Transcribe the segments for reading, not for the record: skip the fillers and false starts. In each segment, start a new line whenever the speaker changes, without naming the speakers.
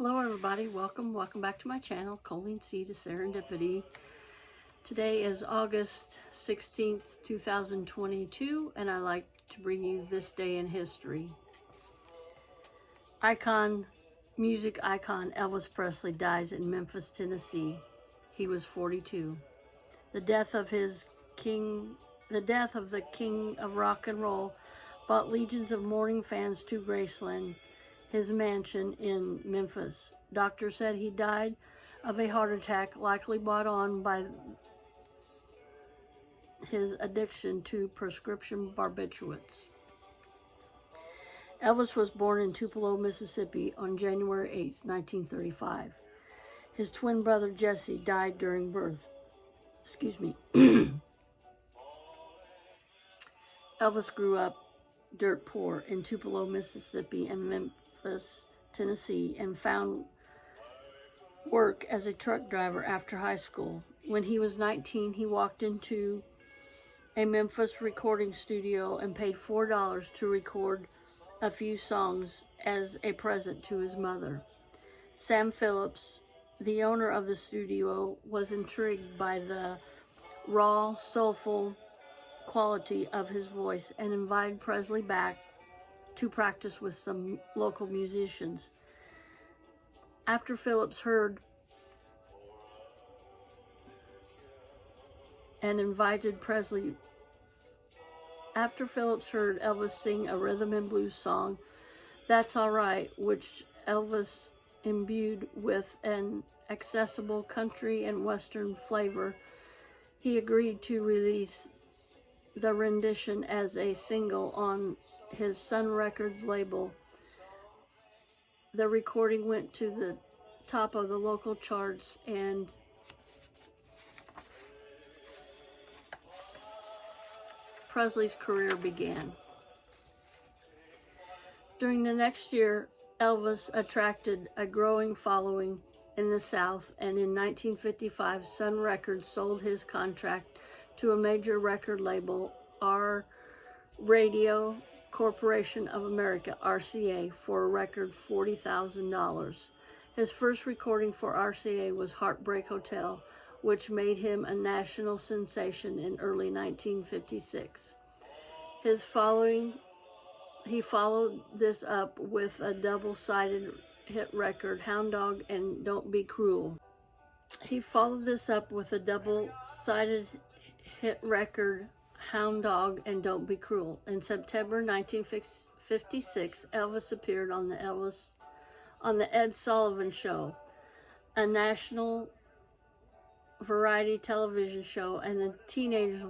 Hello everybody, welcome back to my channel, Colleen C to Serendipity. Today is August 16th, 2022, and I like to bring you this day in history. Music icon Elvis Presley dies in Memphis, Tennessee. He was 42. The death of the king of rock and roll brought legions of mourning fans to Graceland, his mansion in Memphis. Doctors said he died of a heart attack, likely brought on by his addiction to prescription barbiturates. Elvis was born in Tupelo, Mississippi on January 8, 1935. His twin brother Jesse died during birth. Elvis grew up dirt poor in Tupelo, Mississippi and Memphis, Tennessee, and found work as a truck driver after high school. When he was 19, he walked into a Memphis recording studio and paid $4 to record a few songs as a present to his mother. Sam Phillips, the owner of the studio, was intrigued by the raw, soulful quality of his voice and invited Presley back to practice with some local musicians. After Phillips heard Elvis sing a rhythm and blues song, That's All Right, which Elvis imbued with an accessible country and western flavor, he agreed to release the rendition as a single on his Sun Records label. The recording went to the top of the local charts, and Presley's career began. During the next year, Elvis attracted a growing following in the South, and in 1955, Sun Records sold his contract to a major record label, Radio Corporation of America, RCA, for a record $40,000. His first recording for RCA was Heartbreak Hotel, which made him a national sensation in early 1956. He followed this up with a double-sided hit record, Hound Dog and Don't Be Cruel. In September 1956, Elvis appeared on the Ed Sullivan Show, a national variety television show, and the teenagers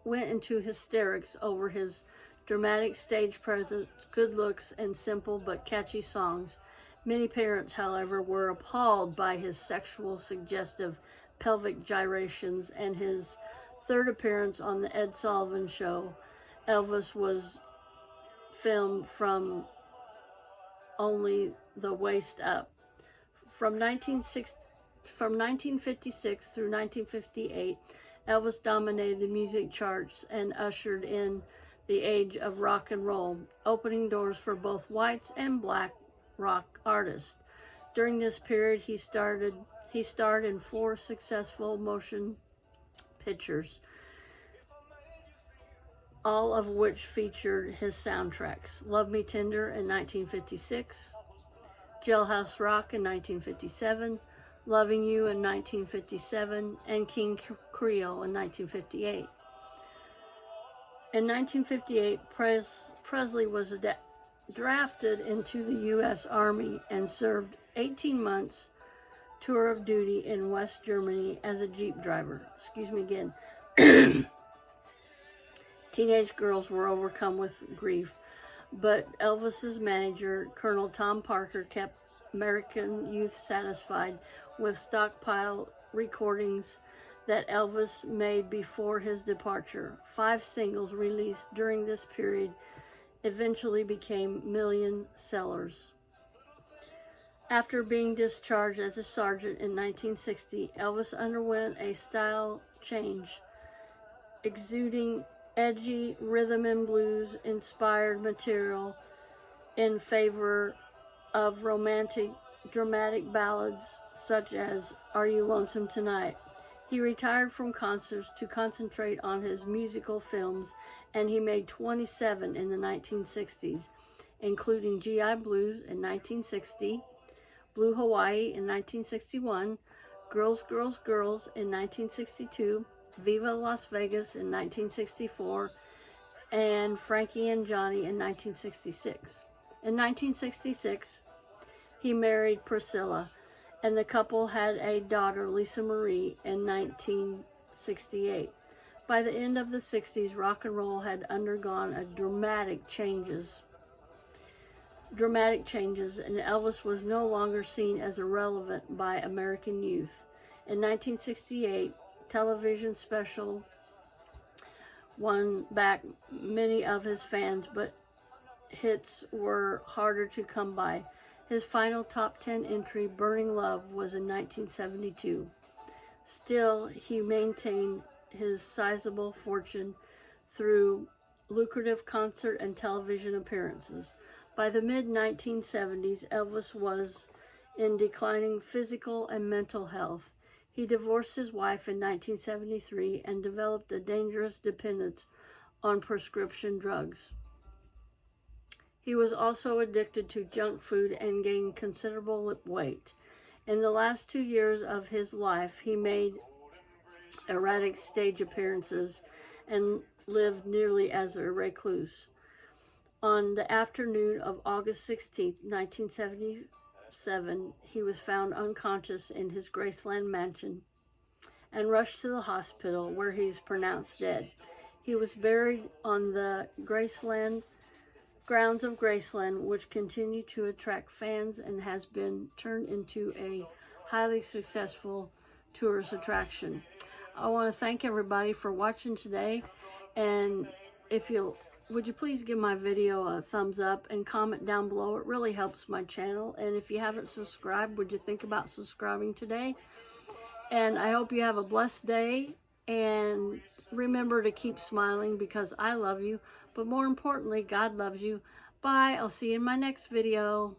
went into hysterics over his dramatic stage presence, good looks, and simple but catchy songs. Many parents, however, were appalled by his sexual suggestive pelvic gyrations, and his third appearance on the Ed Sullivan Show, Elvis was filmed from only the waist up. From 1956 through 1958, Elvis dominated the music charts and ushered in the age of rock and roll, opening doors for both whites and black rock artists. During this period, he starred in 4 successful motion pictures, all of which featured his soundtracks: Love Me Tender in 1956, Jailhouse Rock in 1957, Loving You in 1957, and King Creole in 1958. In 1958, Presley was drafted into the U.S. Army and served 18 months tour of duty in West Germany as a Jeep driver. Teenage girls were overcome with grief, but Elvis's manager, Colonel Tom Parker, kept American youth satisfied with stockpile recordings that Elvis made before his departure. 5 singles released during this period eventually became million sellers. After being discharged as a sergeant in 1960, Elvis underwent a style change, exuding edgy rhythm and blues inspired material in favor of romantic, dramatic ballads such as Are You Lonesome Tonight? He retired from concerts to concentrate on his musical films, and he made 27 in the 1960s, including G.I. Blues in 1960, Blue Hawaii in 1961, Girls, Girls, Girls in 1962, Viva Las Vegas in 1964, and Frankie and Johnny in 1966. In 1966, he married Priscilla, and the couple had a daughter, Lisa Marie, in 1968. By the end of the 60s, rock and roll had undergone dramatic changes, and Elvis was no longer seen as irrelevant by American youth. In 1968, television special won back many of his fans, but hits were harder to come by. His final top 10 entry, Burning Love, was in 1972. Still, he maintained his sizable fortune through lucrative concert and television appearances. By the mid-1970s, Elvis was in declining physical and mental health. He divorced his wife in 1973 and developed a dangerous dependence on prescription drugs. He was also addicted to junk food and gained considerable weight. In the last 2 years of his life, he made erratic stage appearances and lived nearly as a recluse. On the afternoon of August 16, 1977, he was found unconscious in his Graceland mansion and rushed to the hospital, where he was pronounced dead. He was buried on the grounds of Graceland, which continue to attract fans and has been turned into a highly successful tourist attraction. I want to thank everybody for watching today, and would you please give my video a thumbs up and comment down below? It really helps my channel. And if you haven't subscribed, would you think about subscribing today? And I hope you have a blessed day, and remember to keep smiling, because I love you, but more importantly, God loves you. Bye. I'll see you in my next video.